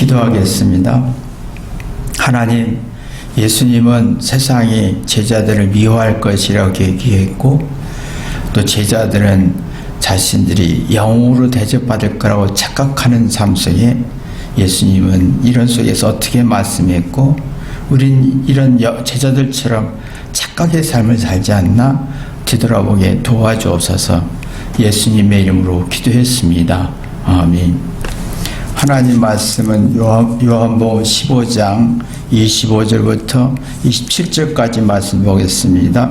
기도하겠습니다. 하나님, 예수님은 세상이 제자들을 미워할 것이라고 얘기했고, 또 제자들은 자신들이 영으로 대접받을 거라고 착각하는 삶 속에 예수님은 이런 속에서 어떻게 말씀했고, 우린 이런 제자들처럼 착각의 삶을 살지 않나 뒤돌아보게 도와주옵소서. 예수님의 이름으로 기도했습니다. 아멘. 하나님 말씀은 요한복음 15장 25절부터 27절까지 말씀 보겠습니다.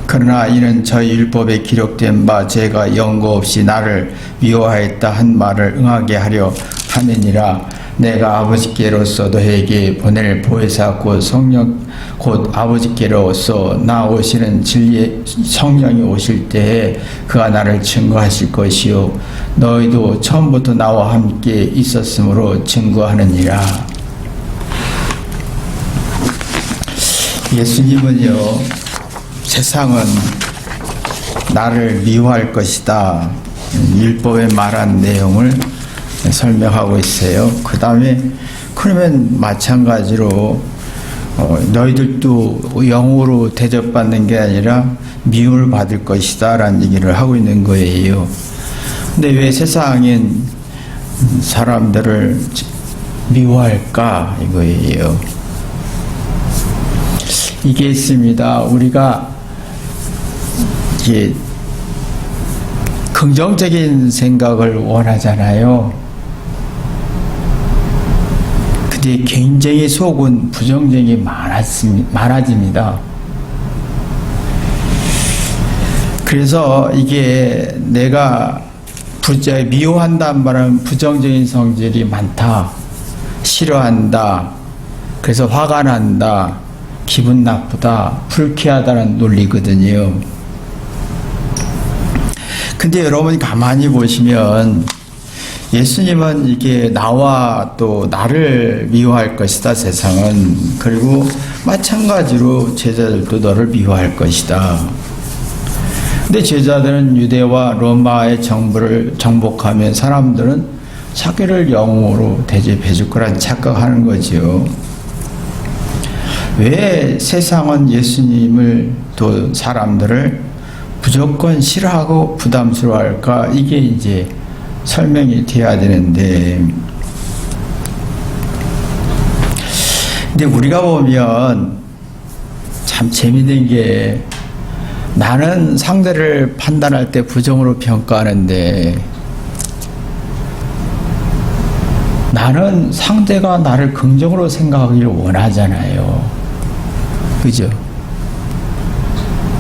그러나 이는 저희 율법에 기록된 바 제가 연고 없이 나를 미워하였다 한 말을 응하게 하려 함이니라. 내가 아버지께로서 너에게 보낼 보혜사 곧 성령 곧 아버지께로서 나 오시는 진리의 성령이 오실 때에 그가 나를 증거하실 것이요 너희도 처음부터 나와 함께 있었으므로 증거하느니라. 예수님은요, 세상은 나를 미워할 것이다, 율법에 말한 내용을 설명하고 있어요. 그 다음에 그러면 마찬가지로 너희들도 영으로 대접받는 게 아니라 미움을 받을 것이다 라는 얘기를 하고 있는 거예요. 근데 왜 세상인 사람들을 미워할까 이거예요. 이게 있습니다. 우리가 이게 긍정적인 생각을 원하잖아요. 근데 굉장히 속은 부정적이 많아집니다. 그래서 이게 내가 미워한다는 말은 부정적인 성질이 많다, 싫어한다, 그래서 화가 난다, 기분 나쁘다, 불쾌하다는 논리거든요. 근데 여러분이 가만히 보시면 예수님은 이게 나와 또 나를 미워할 것이다, 세상은. 그리고 마찬가지로 제자들도 너를 미워할 것이다. 근데 제자들은 유대와 로마의 정부를 정복하면 사람들은 자기를 영으로 대접해 줄 거란 착각하는 거지요. 왜 세상은 예수님을 또 사람들을 무조건 싫어하고 부담스러워할까? 이게 이제 설명이 돼야 되는데, 근데 우리가 보면 참 재밌는 게, 나는 상대를 판단할 때 부정으로 평가하는데 나는 상대가 나를 긍정으로 생각하기를 원하잖아요. 그죠?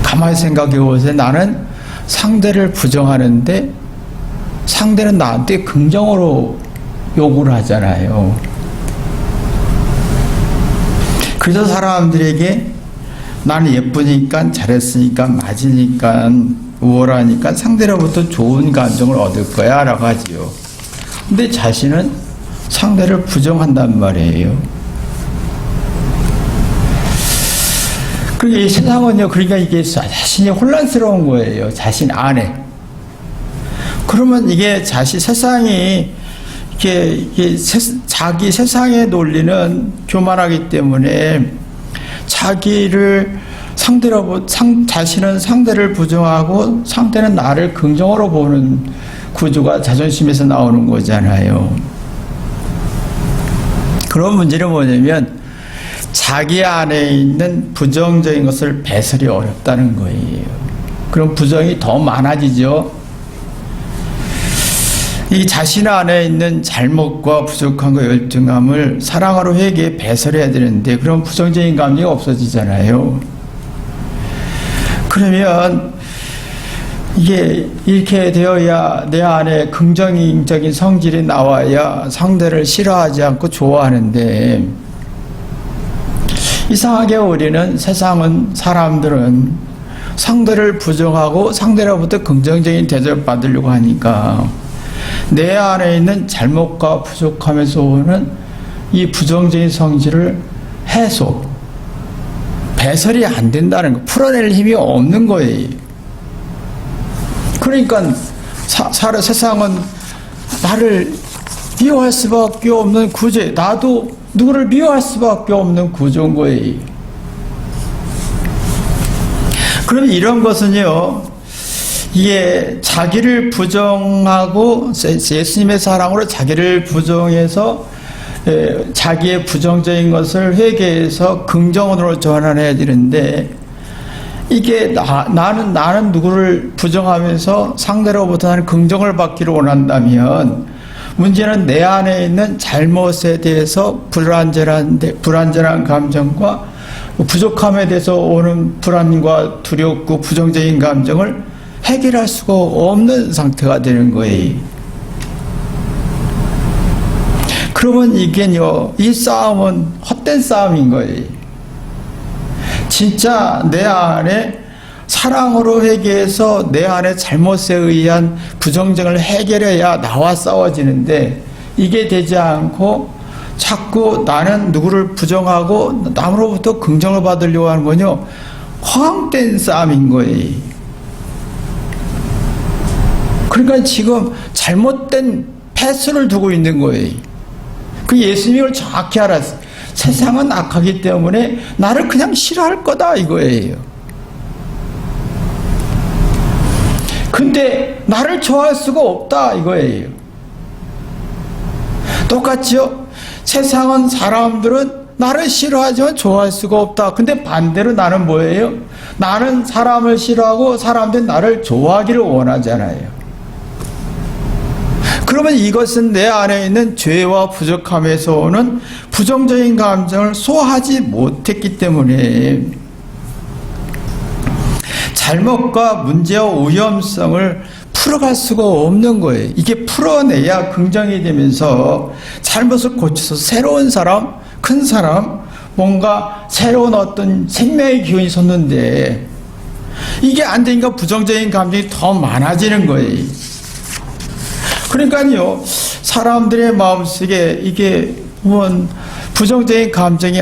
가만히 생각해 보세요. 나는 상대를 부정하는데 상대는 나한테 긍정으로 요구를 하잖아요. 그래서 사람들에게 나는 예쁘니까, 잘했으니까, 맞으니까, 우월하니까 상대로부터 좋은 감정을 얻을 거야 라고 하지요. 근데 자신은 상대를 부정한단 말이에요. 그러니까 이 세상은요, 그러니까 이게 자신이 혼란스러운 거예요. 자신 안에. 그러면 이게 세상이 자기 세상의 논리는 교만하기 때문에 자신은 상대를 부정하고 상대는 나를 긍정으로 보는 구조가 자존심에서 나오는 거잖아요. 그런 문제는 뭐냐면 자기 안에 있는 부정적인 것을 배설이 어렵다는 거예요. 그럼 부정이 더 많아지죠. 이 자신 안에 있는 잘못과 부족함과 열등함을 사랑으로 회개해 배설해야 되는데 그런 부정적인 감정이 없어지잖아요. 그러면 이게 이렇게 되어야 내 안에 긍정적인 성질이 나와야 상대를 싫어하지 않고 좋아하는데, 이상하게 우리는 사람들은 상대를 부정하고 상대로부터 긍정적인 대접을 받으려고 하니까 내 안에 있는 잘못과 부족함에서 오는 이 부정적인 성질을 배설이 안 된다는 거, 풀어낼 힘이 없는 거예요. 그러니까 세상은 나를 미워할 수밖에 없는 구조, 나도 누구를 미워할 수밖에 없는 구조인 거예요. 그럼 이런 것은요, 이게 자기를 부정하고 예수님의 사랑으로 자기를 부정해서 자기의 부정적인 것을 회개해서 긍정으로 전환해야 되는데, 이게 나는 누구를 부정하면서 상대로부터 나는 긍정을 받기를 원한다면, 문제는 내 안에 있는 잘못에 대해서 불안전한 감정과 부족함에 대해서 오는 불안과 두렵고 부정적인 감정을 해결할 수가 없는 상태가 되는 거예요. 그러면 이게요, 이 싸움은 헛된 싸움인 거예요. 진짜 내 안에 사랑으로 회개해서 내 안에 잘못에 의한 부정적을 해결해야 나와 싸워지는데, 이게 되지 않고 자꾸 나는 누구를 부정하고 남으로부터 긍정을 받으려고 하는 건요, 허황된 싸움인 거예요. 그러니까 지금 잘못된 패스를 두고 있는 거예요. 그 예수님을 정확히 알았어요. 세상은 악하기 때문에 나를 그냥 싫어할 거다 이거예요. 근데 나를 좋아할 수가 없다 이거예요. 똑같죠? 세상은 사람들은 나를 싫어하지만 좋아할 수가 없다. 근데 반대로 나는 뭐예요? 나는 사람을 싫어하고 사람들은 나를 좋아하기를 원하잖아요. 그러면 이것은 내 안에 있는 죄와 부족함에서 오는 부정적인 감정을 소화하지 못했기 때문에 잘못과 문제와 위험성을 풀어갈 수가 없는 거예요. 이게 풀어내야 긍정이 되면서 잘못을 고쳐서 새로운 사람, 큰 사람, 뭔가 새로운 어떤 생명의 기운이 솟는데, 이게 안 되니까 부정적인 감정이 더 많아지는 거예요. 그러니까요, 사람들의 마음속에 이게 부정적인 감정이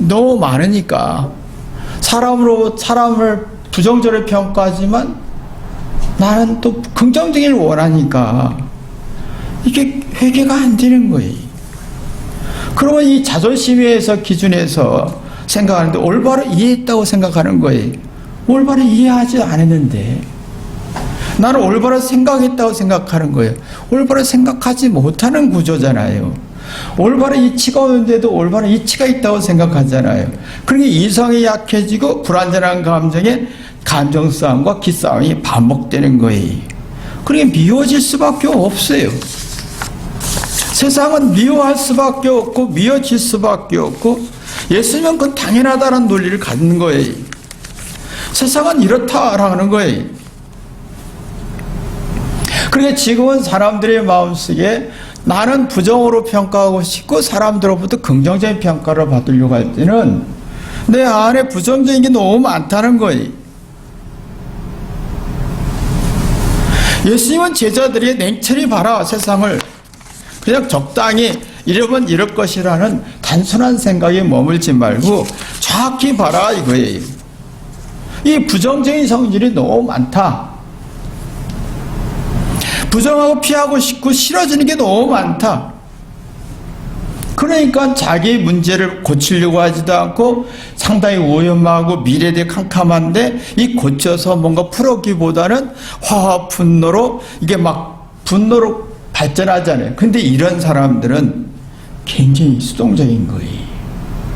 너무 많으니까 사람을 부정적으로 평가하지만 나는 또 긍정적인 원하니까 이게 회개가 안 되는 거예요. 그러면 이 자존심에서 기준에서 생각하는데 올바로 이해했다고 생각하는 거예요. 올바로 이해하지 않았는데 나는 올바로 생각했다고 생각하는 거예요. 올바로 생각하지 못하는 구조잖아요. 올바로 이치가 오는데도 올바로 이치가 있다고 생각하잖아요. 그러니까 이성이 약해지고 불안전한 감정에 감정싸움과 기싸움이 반복되는 거예요. 그러니까 미워질 수밖에 없어요. 세상은 미워할 수밖에 없고 미워질 수밖에 없고, 예수님은 그건 당연하다는 논리를 갖는 거예요. 세상은 이렇다라는 거예요. 그러니까 지금은 사람들의 마음속에 나는 부정으로 평가하고 싶고 사람들로부터 긍정적인 평가를 받으려고 할 때는 내 안에 부정적인 게 너무 많다는 거예요. 예수님은 제자들이 냉철히 봐라 세상을, 그냥 적당히 이러면 이럴 것이라는 단순한 생각에 머물지 말고 정확히 봐라 이거예요. 이 부정적인 성질이 너무 많다. 부정하고 피하고 싶고 싫어지는 게 너무 많다. 그러니까 자기 문제를 고치려고 하지도 않고 상당히 오염하고 미래에 대해 캄캄한데, 이 고쳐서 뭔가 풀었기보다는 화와 분노로 이게 막 분노로 발전하잖아요. 근데 이런 사람들은 굉장히 수동적인 거예요.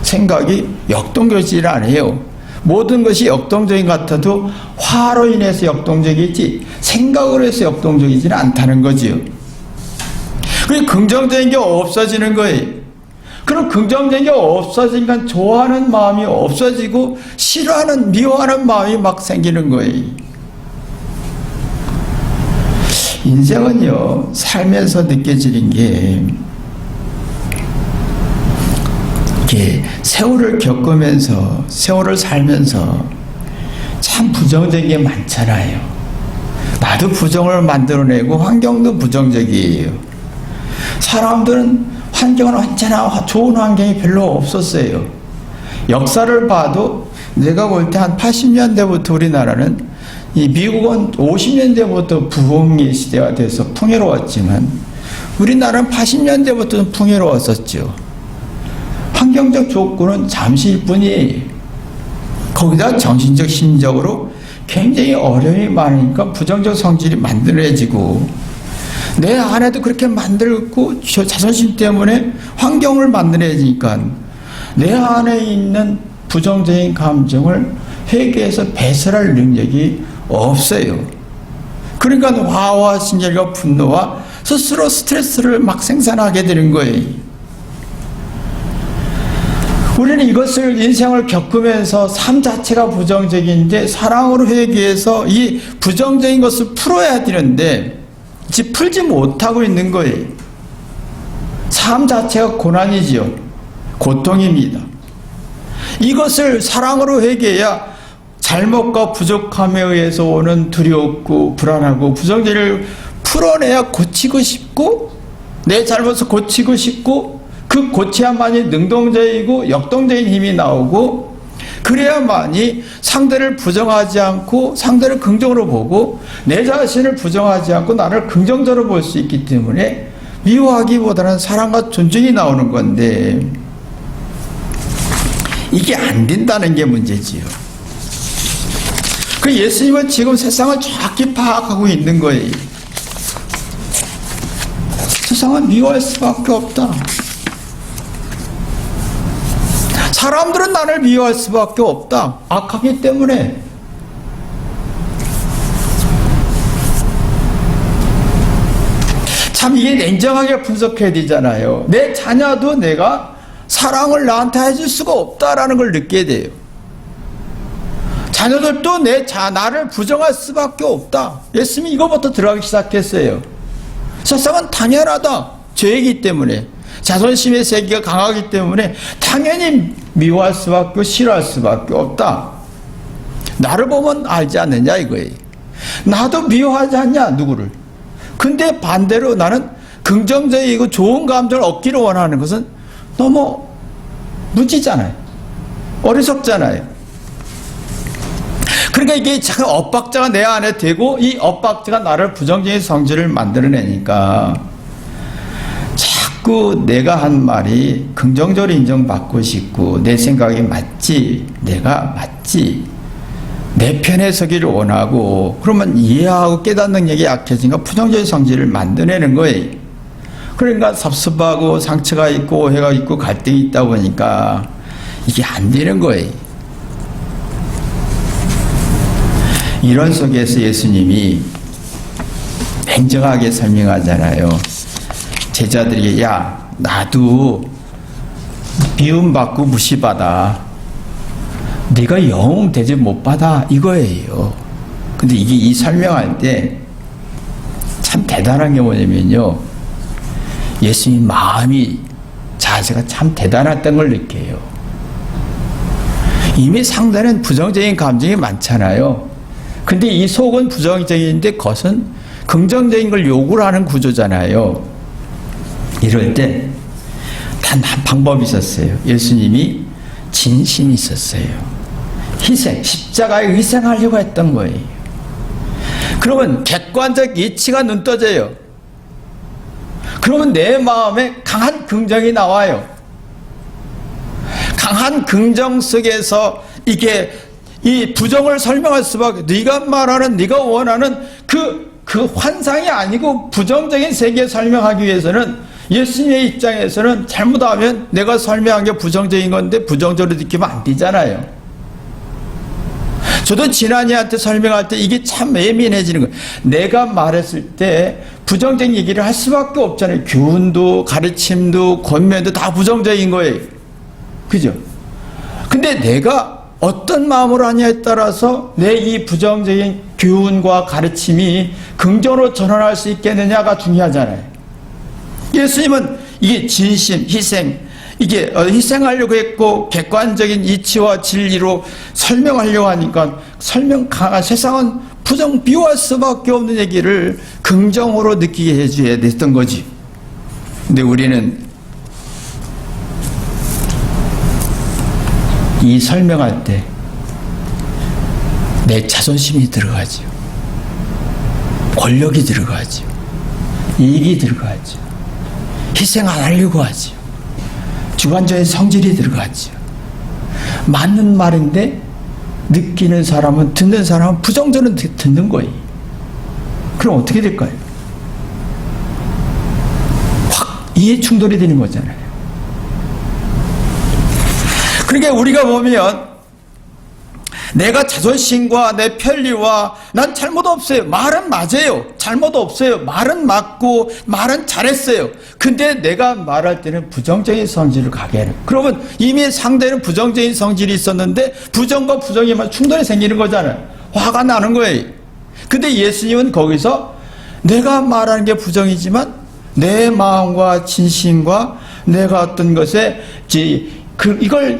생각이 역동적이지 않아요. 모든 것이 역동적인 것 같아도 화로 인해서 역동적이지 생각으로 해서 역동적이지는 않다는 거지요. 그리고 긍정적인 게 없어지는 거예요. 그럼 긍정적인 게 없어지니까 좋아하는 마음이 없어지고 싫어하는, 미워하는 마음이 막 생기는 거예요. 인생은요, 살면서 느껴지는 게, 이렇게 세월을 겪으면서, 세월을 살면서 참 부정적인 게 많잖아요. 나도 부정을 만들어내고 환경도 부정적이에요. 사람들은 환경은 언제나 좋은 환경이 별로 없었어요. 역사를 봐도 내가 볼 때 한 80년대부터 우리나라는, 이 미국은 50년대부터 부흥의 시대가 돼서 풍요로웠지만 우리나라는 80년대부터는 풍요로웠었죠. 환경적 조건은 잠시일 뿐이 거기다 정신적 심적으로 굉장히 어려움이 많으니까 부정적 성질이 만들어지고 내 안에도 그렇게 만들고 자존심 때문에 환경을 만들어지니까 내 안에 있는 부정적인 감정을 회개해서 배설할 능력이 없어요. 그러니까 화와 진열과 분노와 스스로 스트레스를 막 생산하게 되는 거예요. 우리는 이것을 인생을 겪으면서 삶 자체가 부정적인데 사랑으로 회개해서 이 부정적인 것을 풀어야 되는데 지금 풀지 못하고 있는 거예요. 삶 자체가 고난이지요. 고통입니다. 이것을 사랑으로 회개해야 잘못과 부족함에 의해서 오는 두렵고 불안하고 부정적을 풀어내야 고치고 싶고 내 잘못을 고치고 싶고 그 고쳐야만이 능동적이고 역동적인 힘이 나오고 그래야만이 상대를 부정하지 않고 상대를 긍정으로 보고 내 자신을 부정하지 않고 나를 긍정적으로 볼 수 있기 때문에 미워하기보다는 사랑과 존중이 나오는 건데 이게 안 된다는 게 문제지요. 그 예수님은 지금 세상을 정확히 파악하고 있는 거예요. 세상은 미워할 수밖에 없다. 사람들은 나를 미워할 수밖에 없다. 악하기 때문에. 참 이게 냉정하게 분석해야 되잖아요. 내 자녀도 내가 사랑을 나한테 해줄 수가 없다라는 걸 느끼게 돼요. 자녀들도 나를 부정할 수밖에 없다. 예수님이 이거부터 들어가기 시작했어요. 세상은 당연하다. 죄이기 때문에. 자존심의 세계가 강하기 때문에 당연히 미워할 수밖에 싫어할 수밖에 없다. 나를 보면 알지 않느냐 이거예요. 나도 미워하지 않냐 누구를. 근데 반대로 나는 긍정적이고 좋은 감정을 얻기를 원하는 것은 너무 무지잖아요. 어리석잖아요. 그러니까 이게 자꾸 엇박자가 내 안에 되고 이 엇박자가 나를 부정적인 성질을 만들어내니까 자꾸 내가 한 말이 긍정적으로 인정받고 싶고 내 생각이 맞지, 내가 맞지, 내 편에 서기를 원하고 그러면 이해하고 깨닫는 능력이 약해지니까 부정적인 성질을 만들어내는 거예요. 그러니까 섭섭하고 상처가 있고 오해가 있고 갈등이 있다 보니까 이게 안 되는 거예요. 이런 속에서 예수님이 냉정하게 설명하잖아요. 제자들에게 야 나도 미움받고 무시받아. 네가 영 대접 못 받아 이거예요. 근데 이게 이 설명할 때 참 대단한 게 뭐냐면요. 예수님 마음이 자세가 참 대단했던 걸 느껴요. 이미 상대는 부정적인 감정이 많잖아요. 근데 이 속은 부정적인데 겉은 긍정적인 걸 요구를 하는 구조잖아요. 이럴 때 단 한 방법이 있었어요. 예수님이 진심이 있었어요. 희생, 십자가에 희생하려고 했던 거예요. 그러면 객관적 이치가 눈 떠져요. 그러면 내 마음에 강한 긍정이 나와요. 강한 긍정 속에서 이게 이 부정을 설명할 수밖에, 네가 말하는, 네가 원하는 그 환상이 아니고 부정적인 세계에 설명하기 위해서는 예수님의 입장에서는 잘못하면 내가 설명한 게 부정적인 건데 부정적으로 느끼면 안 되잖아요. 저도 진환이한테 설명할 때 이게 참 예민해지는 거예요. 내가 말했을 때 부정적인 얘기를 할 수밖에 없잖아요. 교훈도 가르침도 권면도 다 부정적인 거예요. 그죠? 근데 내가 어떤 마음으로 하냐에 따라서 내 이 부정적인 교훈과 가르침이 긍정으로 전환할 수 있겠느냐가 중요하잖아요. 예수님은 이게 진심, 희생, 이게 희생하려고 했고 객관적인 이치와 진리로 설명하려고 하니까 세상은 부정 비워할 수밖에 없는 얘기를 긍정으로 느끼게 해줘야 됐던 거지. 근데 우리는 이 설명할 때 내 자존심이 들어가죠. 권력이 들어가죠. 이익이 들어가죠. 희생 안 하려고 하지요. 주관적인 성질이 들어가지요. 맞는 말인데 느끼는 사람은, 듣는 사람은 부정적으로 듣는 거예요. 그럼 어떻게 될까요? 확 이해 충돌이 되는 거잖아요. 그러니까 우리가 보면 내가 자존심과 내 편리와 난 잘못 없어요. 말은 맞아요. 잘못 없어요. 말은 맞고 말은 잘했어요. 근데 내가 말할 때는 부정적인 성질을 가게 해요. 그러면 이미 상대는 부정적인 성질이 있었는데 부정과 부정이만 충돌이 생기는 거잖아요. 화가 나는 거예요. 근데 예수님은 거기서 내가 말하는 게 부정이지만 내 마음과 진심과 내가 어떤 것에 이걸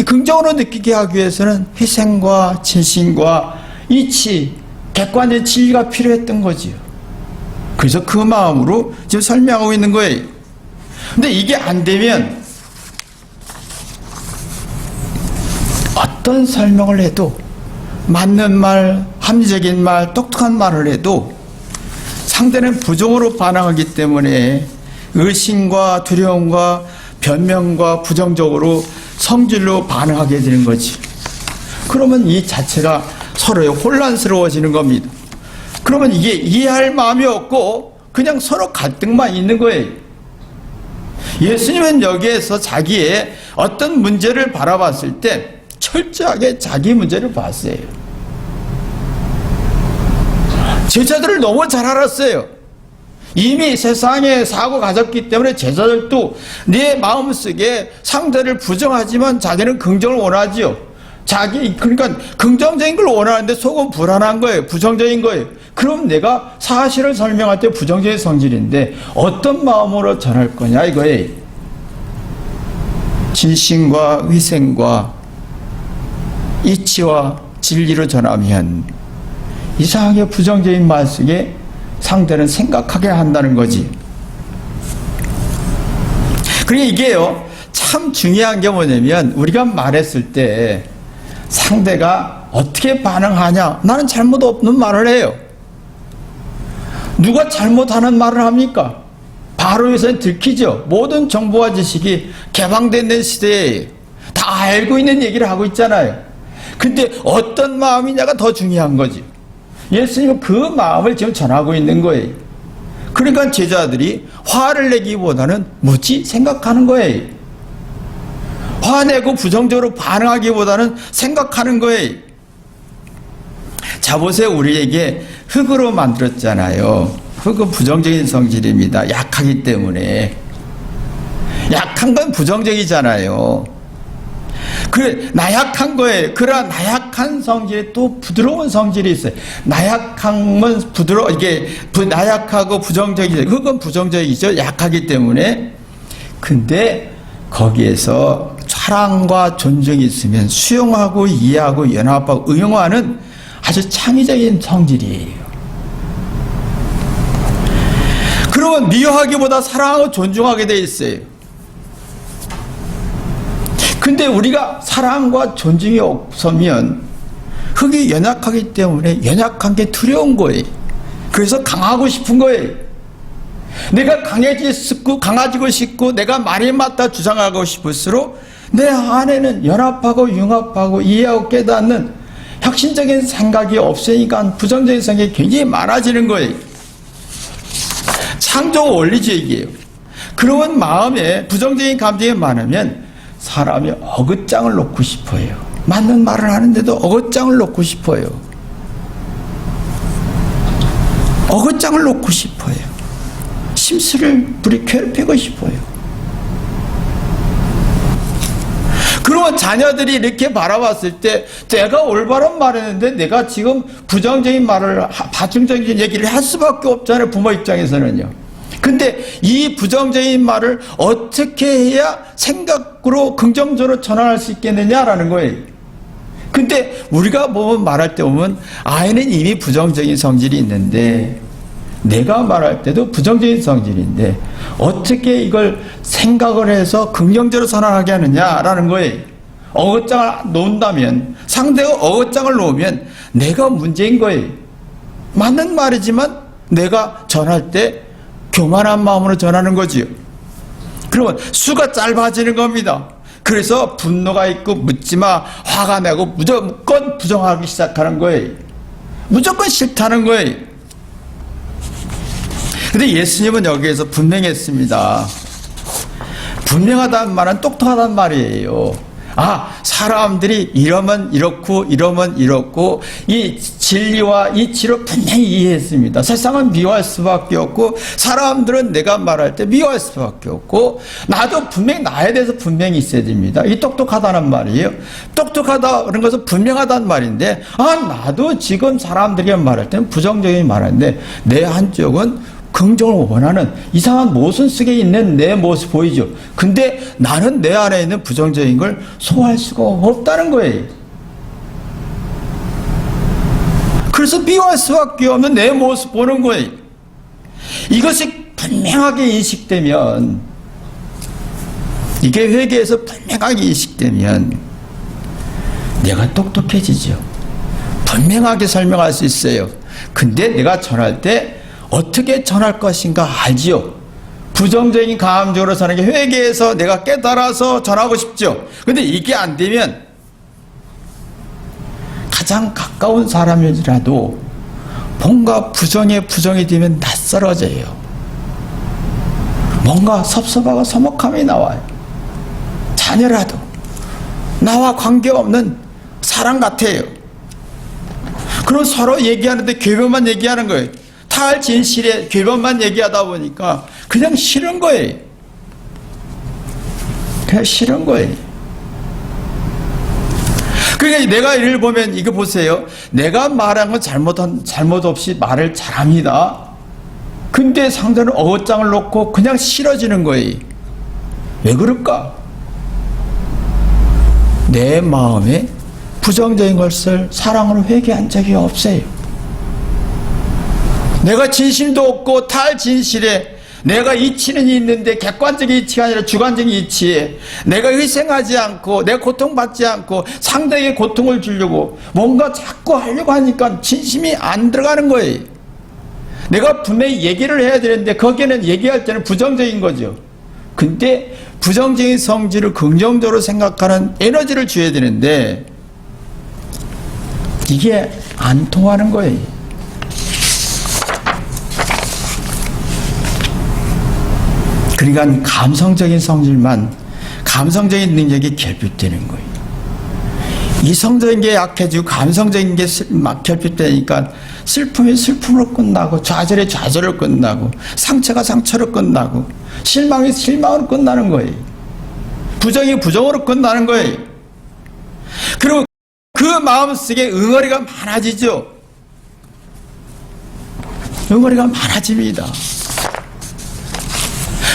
긍정으로 느끼게 하기 위해서는 희생과 진심과 이치, 객관적인 진리가 필요했던 거지요. 그래서 그 마음으로 지금 설명하고 있는 거예요. 근데 이게 안 되면 어떤 설명을 해도 맞는 말, 합리적인 말, 똑똑한 말을 해도 상대는 부정으로 반응하기 때문에 의심과 두려움과 변명과 부정적으로 성질로 반응하게 되는 거지. 그러면 이 자체가 서로의 혼란스러워지는 겁니다. 그러면 이게 이해할 마음이 없고 그냥 서로 갈등만 있는 거예요. 예수님은 여기에서 자기의 어떤 문제를 바라봤을 때 철저하게 자기 문제를 봤어요. 제자들을 너무 잘 알았어요. 이미 세상에 사고 가졌기 때문에 제자들도 내 마음속에 상대를 부정하지만 자기는 긍정을 원하지요. 그러니까 긍정적인 걸 원하는데 속은 불안한 거예요. 부정적인 거예요. 그럼 내가 사실을 설명할 때 부정적인 성질인데 어떤 마음으로 전할 거냐 이거예요. 진심과 위생과 이치와 진리로 전하면 이상하게 부정적인 말 속에 상대는 생각하게 한다는 거지. 그러니까 이게요, 참 중요한 게 뭐냐면, 우리가 말했을 때 상대가 어떻게 반응하냐? 나는 잘못 없는 말을 해요. 누가 잘못하는 말을 합니까? 바로 요새 들키죠. 모든 정보와 지식이 개방된 시대에 다 알고 있는 얘기를 하고 있잖아요. 근데 어떤 마음이냐가 더 중요한 거지. 예수님은 그 마음을 지금 전하고 있는 거예요. 그러니까 제자들이 화를 내기보다는 뭐지? 생각하는 거예요. 화내고 부정적으로 반응하기보다는 생각하는 거예요. 자, 보세요. 우리에게 흙으로 만들었잖아요. 흙은 부정적인 성질입니다. 약하기 때문에. 약한 건 부정적이잖아요. 그래, 나약한 거예요. 그러나 나약한 성질에 또 부드러운 성질이 있어요. 나약함은 이게 나약하고 부정적이죠. 흙은 부정적이죠. 약하기 때문에. 근데 거기에서 사랑과 존중이 있으면 수용하고 이해하고 연합하고 응용하는 아주 창의적인 성질이에요. 그러면 미워하기보다 사랑하고 존중하게 돼 있어요. 근데 우리가 사랑과 존중이 없으면 흙이 연약하기 때문에 연약한 게 두려운 거예요. 그래서 강하고 싶은 거예요. 내가 강해지고 싶고 내가 말이 맞다 주장하고 싶을수록 내 안에는 연합하고 융합하고 이해하고 깨닫는 혁신적인 생각이 없으니까 부정적인 생각이 굉장히 많아지는 거예요. 창조 원리주의예요. 그런 마음에 부정적인 감정이 많으면 사람이 어긋장을 놓고 싶어요. 맞는 말을 하는데도 어긋장을 놓고 싶어요. 어긋장을 놓고 싶어요. 심술을 괴롭히고 싶어요. 그러면 자녀들이 이렇게 바라봤을 때 내가 올바른 말을 했는데 내가 지금 부정적인 말을, 파충적인 얘기를 할 수밖에 없잖아요. 부모 입장에서는요. 근데 이 부정적인 말을 어떻게 해야 생각으로 긍정적으로 전환할 수 있겠느냐라는 거예요. 근데 우리가 말할 때 보면 아이는 이미 부정적인 성질이 있는데 내가 말할 때도 부정적인 성질인데 어떻게 이걸 생각을 해서 긍정적으로 전환하게 하느냐라는 거예요. 어긋장을 놓는다면, 상대가 어긋장을 놓으면 내가 문제인 거예요. 맞는 말이지만 내가 전할 때 교만한 마음으로 전하는 거지요. 그러면 수가 짧아지는 겁니다. 그래서 분노가 있고 묻지마, 화가 나고 무조건 부정하기 시작하는 거예요. 무조건 싫다는 거예요. 근데 예수님은 여기에서 분명했습니다. 분명하다는 말은 똑똑하단 말이에요. 사람들이 이러면 이렇고 이러면 이렇고 이 진리와 이치를 분명히 이해했습니다. 세상은 미워할 수밖에 없고 사람들은 내가 말할 때 미워할 수밖에 없고 나도 분명히 나에 대해서 분명히 있어야 됩니다. 이 똑똑하다는 말이에요. 똑똑하다 그런 것은 분명하다는 말인데 나도 지금 사람들이 말할 때는 부정적인 말하는데 내 한쪽은 긍정을 원하는 이상한 모순 속에 있는 내 모습 보이죠. 근데 나는 내 안에 있는 부정적인 걸 소화할 수가 없다는 거예요. 그래서 미워할 수밖에 없는 내 모습 보는 거예요. 이것이 분명하게 인식되면, 이게 회개에서 분명하게 인식되면 내가 똑똑해지죠. 분명하게 설명할 수 있어요. 근데 내가 전할 때 어떻게 전할 것인가 알지요. 부정적인 감정으로 사는 게 회개해서 내가 깨달아서 전하고 싶죠. 근데 이게 안 되면 가장 가까운 사람이라도 뭔가 부정이 되면 낯설어져요. 뭔가 섭섭하고 서먹함이 나와요. 자녀라도 나와 관계없는 사람 같아요. 그럼 서로 얘기하는데 궤변만 얘기하는 거예요. 탈진실에 궤변만 얘기하다 보니까 그냥 싫은 거예요. 그냥 싫은 거예요. 그러니까 내가 이를 보면 이거 보세요. 내가 말한 건 잘못 없이 말을 잘합니다. 근데 상대는 어장을 놓고 그냥 싫어지는 거예요. 왜 그럴까? 내 마음에 부정적인 것을 사랑으로 회개한 적이 없어요. 내가 진실도 없고 탈진실에 내가 이치는 있는데 객관적인 이치가 아니라 주관적인 이치에 내가 희생하지 않고 내가 고통받지 않고 상대에게 고통을 주려고 뭔가 자꾸 하려고 하니까 진심이 안 들어가는 거예요. 내가 분명히 얘기를 해야 되는데 거기에는 얘기할 때는 부정적인 거죠. 근데 부정적인 성질을 긍정적으로 생각하는 에너지를 줘야 되는데 이게 안 통하는 거예요. 그러니까 감성적인 성질만, 감성적인 능력이 결핍되는 거예요. 이성적인 게 약해지고 감성적인 게 막 결핍되니까 슬픔이 슬픔으로 끝나고 좌절이 좌절로 끝나고 상처가 상처로 끝나고 실망이 실망으로 끝나는 거예요. 부정이 부정으로 끝나는 거예요. 그리고 그 마음속에 응어리가 많아지죠. 응어리가 많아집니다.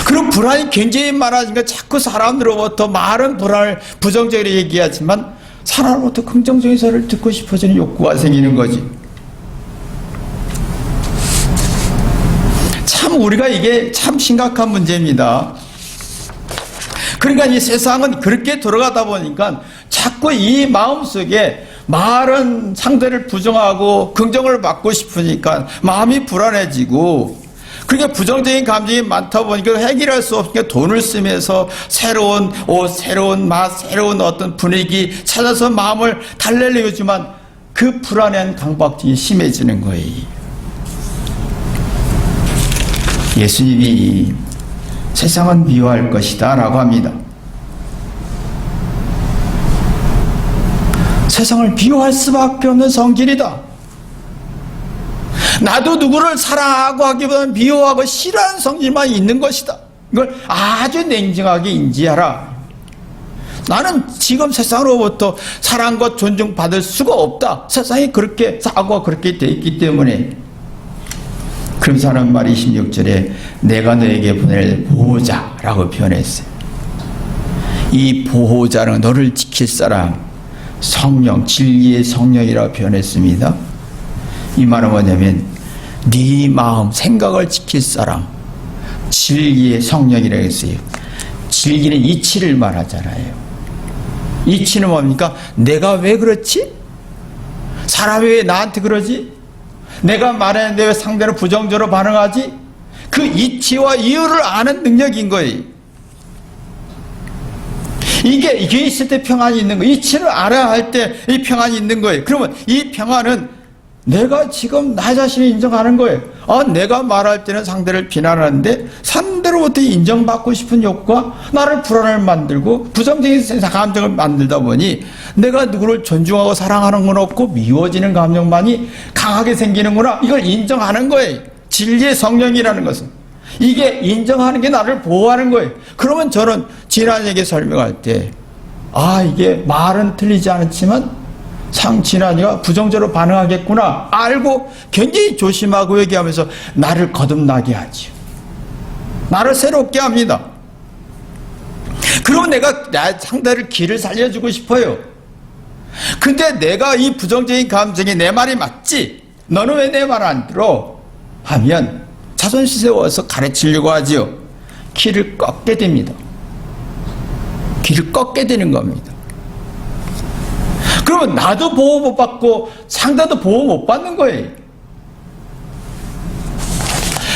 그리고 불안이 굉장히 많아지니까 자꾸 사람들로부터 말은 불안을 부정적으로 얘기하지만 사람으로부터 긍정적인 소리를 듣고 싶어지는 욕구가 생기는 거지. 참 우리가 이게 참 심각한 문제입니다. 그러니까 이 세상은 그렇게 돌아가다 보니까 자꾸 이 마음속에 말은 상대를 부정하고 긍정을 받고 싶으니까 마음이 불안해지고 그러니까 부정적인 감정이 많다 보니까 해결할 수 없으니까 돈을 쓰면서 새로운 옷, 새로운 맛, 새로운 어떤 분위기 찾아서 마음을 달래려고 하지만 그 불안한 강박증이 심해지는 거예요. 예수님이 세상은 미워할 것이다 라고 합니다. 세상을 미워할 수밖에 없는 성질이다. 나도 누구를 사랑하고 하기보다는 미워하고 싫어하는 성질만 있는 것이다. 이걸 아주 냉정하게 인지하라. 나는 지금 세상으로부터 사랑과 존중받을 수가 없다. 세상이 그렇게 사고가 그렇게 돼 있기 때문에. 그러면서 하는 말이 26절에 내가 너에게 보낼 보호자라고 표현했어요. 이 보호자는 너를 지킬 사람, 성령, 진리의 성령이라고 표현했습니다. 이 말은 뭐냐면 네 마음, 생각을 지킬 사람, 진리의 성령이라고 했어요. 진리는 이치를 말하잖아요. 이치는 뭡니까? 내가 왜 그렇지? 사람이 왜 나한테 그러지? 내가 말했는데 왜 상대는 부정적으로 반응하지? 그 이치와 이유를 아는 능력인 거예요. 이게 있을 때 평안이 있는 거예요. 이치를 알아야 할 때 이 평안이 있는 거예요. 그러면 이 평안은 내가 지금 나 자신을 인정하는 거예요. 내가 말할 때는 상대를 비난하는데 상대로부터 인정받고 싶은 욕구가 나를 불안을 만들고 부정적인 감정을 만들다 보니 내가 누구를 존중하고 사랑하는 건 없고 미워지는 감정만이 강하게 생기는구나. 이걸 인정하는 거예요. 진리의 성령이라는 것은. 이게 인정하는 게 나를 보호하는 거예요. 그러면 저는 진한에게 설명할 때 이게 말은 틀리지 않았지만 진한이가 부정적으로 반응하겠구나 알고 굉장히 조심하고 얘기하면서 나를 거듭나게 하죠. 나를 새롭게 합니다. 그러면 내가 상대를 길을 살려주고 싶어요. 근데 내가 이 부정적인 감정이 내 말이 맞지? 너는 왜 내 말 안 들어? 하면 자존심 세워서 가르치려고 하지요. 길을 꺾게 됩니다. 길을 꺾게 되는 겁니다. 그러면 나도 보호 못 받고 상대도 보호 못 받는 거예요.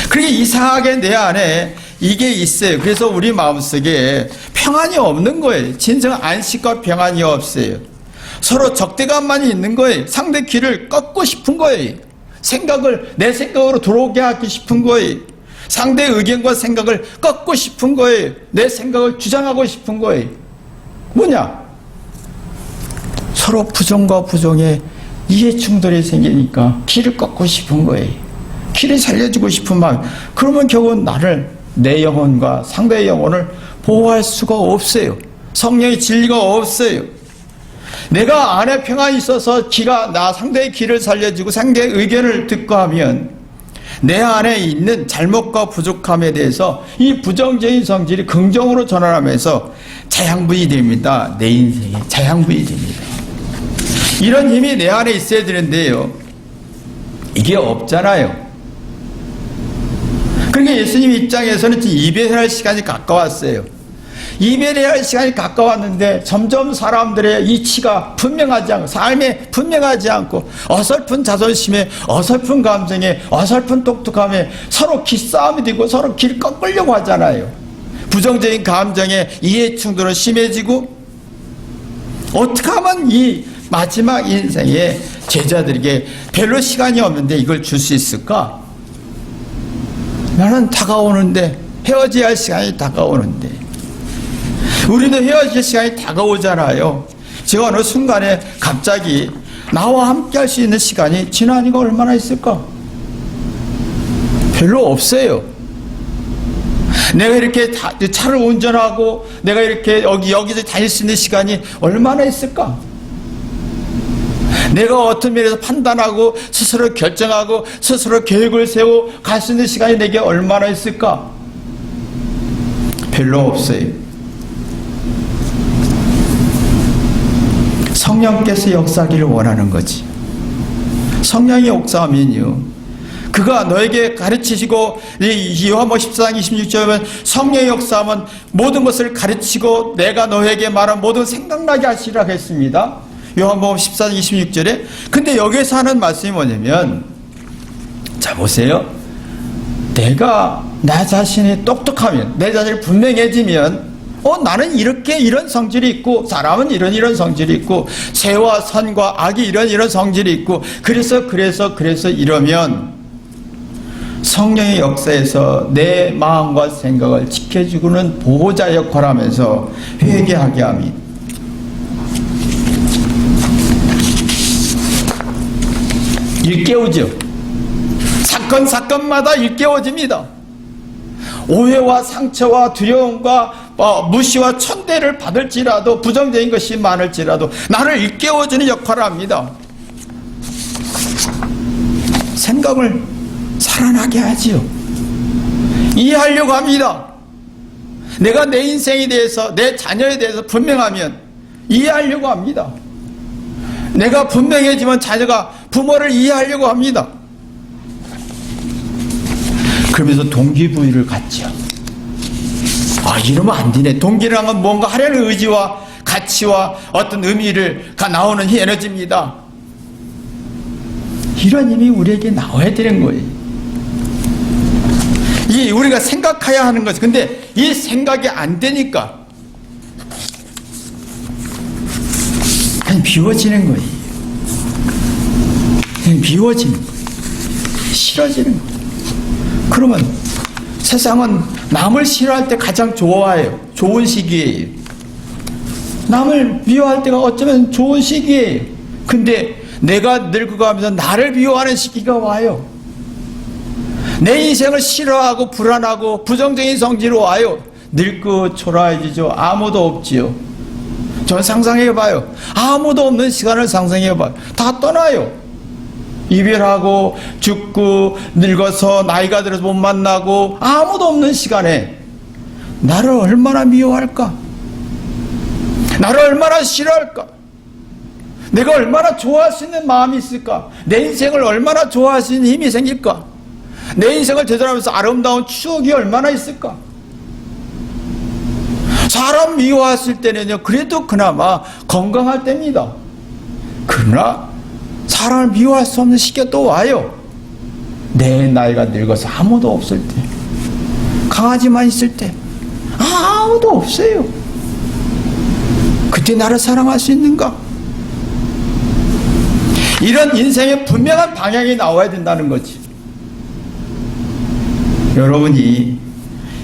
그러게 이상하게 내 안에 이게 있어요. 그래서 우리 마음속에 평안이 없는 거예요. 진정 안식과 평안이 없어요. 서로 적대감만이 있는 거예요. 상대 길을 꺾고 싶은 거예요. 생각을 내 생각으로 들어오게 하기 싶은 거예요. 상대의 의견과 생각을 꺾고 싶은 거예요. 내 생각을 주장하고 싶은 거예요. 뭐냐? 서로 부정과 부정에 이해 충돌이 생기니까 길을 꺾고 싶은 거예요. 길을 살려주고 싶은 마음. 그러면 결국은 내 영혼과 상대의 영혼을 보호할 수가 없어요. 성령의 진리가 없어요. 내가 안에 평안이 있어서 상대의 길을 살려주고 상대의 의견을 듣고 하면 내 안에 있는 잘못과 부족함에 대해서 이 부정적인 성질이 긍정으로 전환하면서 자양분이 됩니다. 내 인생에 자양분이 됩니다. 이런 힘이 내 안에 있어야 되는데요. 이게 없잖아요. 그러니까 예수님 입장에서는 지금 이별할 시간이 가까웠어요. 이별해야 할 시간이 가까웠는데 점점 사람들의 이치가 분명하지 않고 삶에 분명하지 않고 어설픈 자존심에 어설픈 감정에 어설픈 똑똑함에 서로 기싸움이 되고 서로 길 꺾으려고 하잖아요. 부정적인 감정에 이해 충돌은 심해지고 어떻게 하면 이 마지막 인생에 제자들에게 별로 시간이 없는데 이걸 줄 수 있을까? 나는 다가오는데 헤어져야 할 시간이 다가오는데 우리도 헤어질 시간이 다가오잖아요. 제가 어느 순간에 갑자기 나와 함께 할 수 있는 시간이 지나니까 얼마나 있을까? 별로 없어요. 내가 이렇게 차를 운전하고 내가 이렇게 여기서 다닐 수 있는 시간이 얼마나 있을까? 내가 어떤 면에서 판단하고 스스로 결정하고 스스로 계획을 세우고 갈 수 있는 시간이 내게 얼마나 있을까? 별로 없어요. 성령께서 역사하기를 원하는 거지. 성령이 역사하면요, 그가 너에게 가르치시고, 요한복음 14장 26절에 보면 성령의 역사하면 모든 것을 가르치고 내가 너에게 말한 모든 생각나게 하시리라 했습니다. 요한복음 14장 26절에. 근데 여기서 하는 말씀이 뭐냐면, 자 보세요. 내가 나 자신이 똑똑하면, 내 자신이 분명해지면 나는 이런 성질이 있고 사람은 이런 성질이 있고 죄와 선과 악이 이런 성질이 있고 그래서 이러면 성령의 역사에서 내 마음과 생각을 지켜주고는 보호자 역할을 하면서 회개하게 합니다. 일깨우죠. 사건마다 일깨워집니다. 오해와 상처와 두려움과 무시와 천대를 받을지라도 부정적인 것이 많을지라도 나를 일깨워주는 역할을 합니다. 생각을 살아나게 하지요. 이해하려고 합니다. 내가 내 인생에 대해서 내 자녀에 대해서 분명하면 이해하려고 합니다. 내가 분명해지면 자녀가 부모를 이해하려고 합니다. 그러면서 동기부여를 갖죠. 이러면 안 되네. 동기라는 건 뭔가 하려는 의지와 가치와 어떤 의미를 나오는 에너지입니다. 이런 힘이 우리에게 나와야 되는 거예요. 이게 우리가 생각해야 하는 거죠. 근데 이 생각이 안 되니까 그냥 비워지는 거예요. 그냥 비워지는 거예요. 싫어지는 거예요. 그러면 세상은 남을 싫어할 때 가장 좋아해요. 좋은 시기예요. 남을 미워할 때가 어쩌면 좋은 시기예요. 근데 내가 늙어가면서 나를 미워하는 시기가 와요. 내 인생을 싫어하고 불안하고 부정적인 성질로 와요. 늙고 초라해지죠. 아무도 없지요. 전 상상해봐요. 아무도 없는 시간을 상상해봐요. 다 떠나요. 이별하고 죽고 늙어서 나이가 들어서 못 만나고 아무도 없는 시간에 나를 얼마나 미워할까? 나를 얼마나 싫어할까? 내가 얼마나 좋아할 수 있는 마음이 있을까? 내 인생을 얼마나 좋아할 수 있는 힘이 생길까? 내 인생을 되돌아보면서 아름다운 추억이 얼마나 있을까? 사람 미워했을 때는요, 그래도 그나마 건강할 때입니다. 그러나 사람을 미워할 수 없는 시기가 또 와요. 내 나이가 늙어서 아무도 없을 때, 강아지만 있을 때 아무도 없어요. 그때 나를 사랑할 수 있는가? 이런 인생의 분명한 방향이 나와야 된다는 거지. 여러분이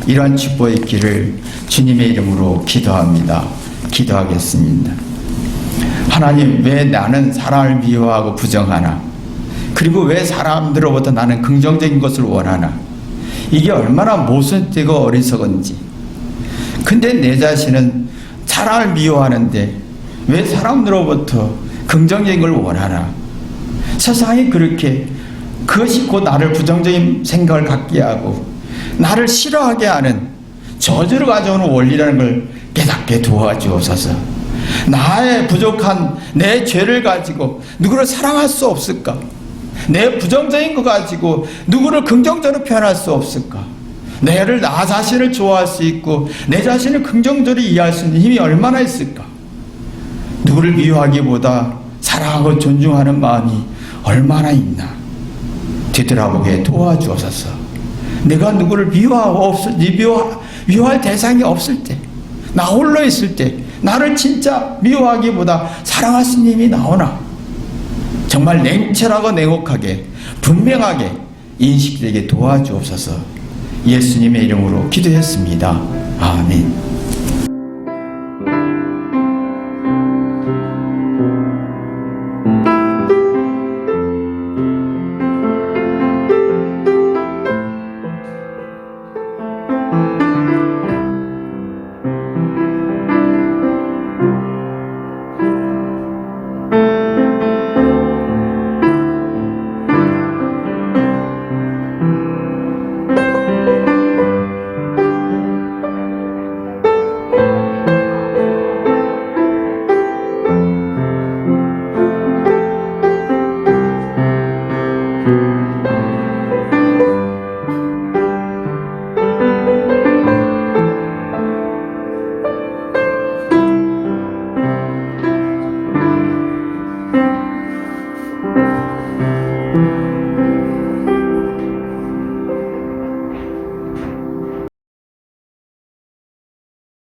이런 축복의 길을 주님의 이름으로 기도합니다. 기도하겠습니다. 하나님, 왜 나는 사람을 미워하고 부정하나? 그리고 왜 사람들로부터 나는 긍정적인 것을 원하나? 이게 얼마나 모순되고 어리석은지. 근데 내 자신은 사람을 미워하는데 왜 사람들로부터 긍정적인 걸 원하나? 세상이 그렇게 그것이 곧 나를 부정적인 생각을 갖게 하고 나를 싫어하게 하는 저주를 가져오는 원리라는 걸 깨닫게 도와주옵소서. 나의 부족한 내 죄를 가지고 누구를 사랑할 수 없을까? 내 부정적인 거 가지고 누구를 긍정적으로 표현할 수 없을까? 나 자신을 좋아할 수 있고 내 자신을 긍정적으로 이해할 수 있는 힘이 얼마나 있을까? 누구를 미워하기보다 사랑하고 존중하는 마음이 얼마나 있나? 되돌아보게 도와주옵소서. 내가 누구를 미워할 대상이 없을 때, 나 홀로 있을 때 나를 진짜 미워하기보다 사랑할 수 있는 힘이 나오나? 정말 냉철하고 냉혹하게 분명하게 인식되게 도와주옵소서. 예수님의 이름으로 기도했습니다. 아멘.